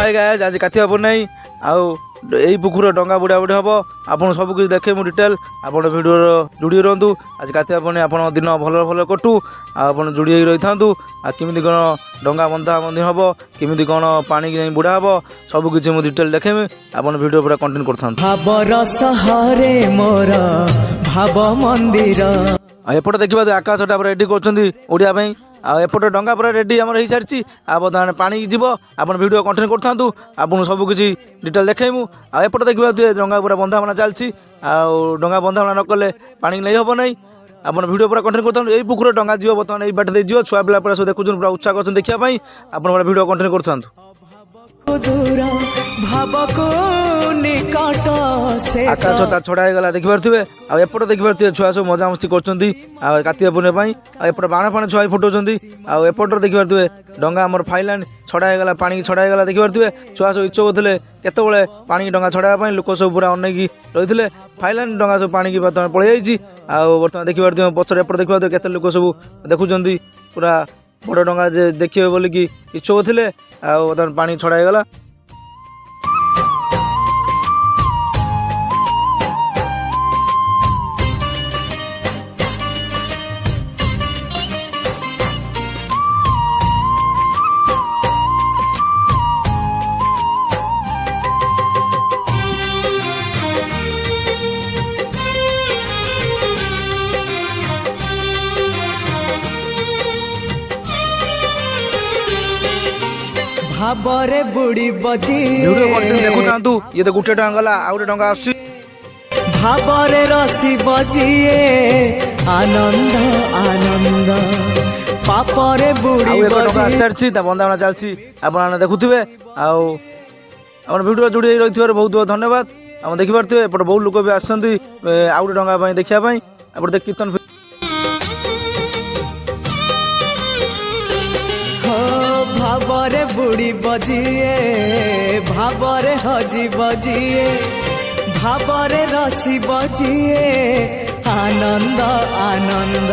Hi guys आज कार्तिक पूर्णिमा आउ यही पुकुर डंगा बुड़ा बुड़ी हम आपन सब कुछ देखे मुझे डिटेल आप भिडियो जोड़ी रुहतु आज कार्तिक पूर्णिमा आप दिन भल भल कटू आप जोड़ी रही था केमी कौन डंगा बंधा बंधी हम केमी कौन पानी की बुड़ा हम सब किसी मुझे डिटेल देखेमी आप भिडियो पूरा कंटेन्ट कर एपटे देखा आकाशटा पूरा रेडी कर एपटे डंगा पूरा रेडी आम हो सारी बर्तमान पानी जीव आप भिडियो कंटेन्ट करूँ आपको सब किसी डिटेल देखेमु एपटे देखा डंगा पूरा बंधाबना चलती डंगा बंधाबना नकले पानी नहीं हम ना आप भिडियो पूरा कंटेन्ट करता यही पुकुर डंगा जीव बर्तमान यही बाटे दे छुआ पिला पूरा सब देखुन पूरा उत्साह कर देखापी आप भिडियो कंटेन्ट करूँ आकाशटा छड़ा गला देखिपे आपटे देखिपे छुआ सब मजामस्ती कर कार्तिक पूर्णिमा एपटे बाण फाण छुआ फुटाऊँ आपटे देखिपे डंगा आम फाइलान छड़ा गला पानी छड़ा गला देखिपे छुआ सब इच्छुक थे केतबले पानी डंगा छड़ाई लोक सब पूरा अनेक रही फाइलान डंगा सब पानी की बर्तमान पलि बर्तमान देखिपे पचर एपटे देखिए केते लोक सब देखुं पूरा बड़ डंगा देखिए बोलिकी इच्छुक थे बर्तमान पानी छड़ाई गला भाबरे बुड़ी बजी वीडियो कंटेंट देखु तांतु ये तो गुटे डंगा गला आ गुटे डंगा आसी भाबरे रसी बजिए आनंद आनंद पापरे बुड़ी बजी सरछि ता बंदावना चलछि आपण देखुथिबे आपण वीडियो जोड़ी रहिथिबार बहुत बहुत धन्यवाद हम देखि पारथिबे एपट बहुत लोक भी आछंती आ गुटे डंगा पई देखिया पई एपट देख कीर्तन भाबरे बुड़ी बजिए भाबरे हजी बजिए भाबरे रसी बजिए आनंद आनंद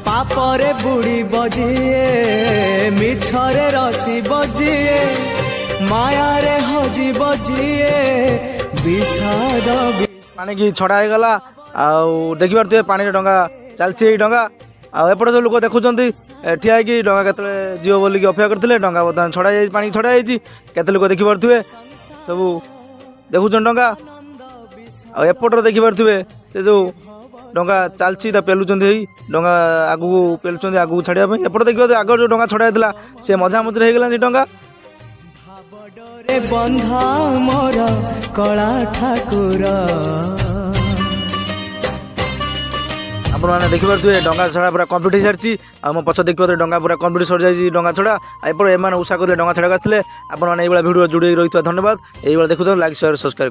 पापरे बुड़ी बजिए मिछरे रसी बजिए मायारे हजी बजिए विषाद पानी की छड़ा गला देखि पारथिबे पानी डंगा चलछि डंगा एपटे जो लोक देखुं ठिया कि डंगा केत जीव बोलिकी अपेक्षा करते डंगा बर्तमान छड़ा पानी छड़ा केते लोक देखिपे सब देखुं डंगा एपटे देखिपे से जो डंगा चलती पेलुंट डंगा आगू पेलुं आगू छाड़ापी एपटे देखिए आग जो डंगा छड़ा से मजा मझे होगा डंगा बंधा मोर कला ठाकुर आपने देखिपे डंगा छड़ा पूरा कम्प्लीट हो सारी मो पछ देखिए डंगा पूरा कम्प्लीट सर जाए डंगा छड़ा एपटे एम उषा करते डंगा छड़ा आसते आपने भिडियो जोड़ी रही धन्यवाद यही देखुद लाइक शेयर सब्सक्राइब।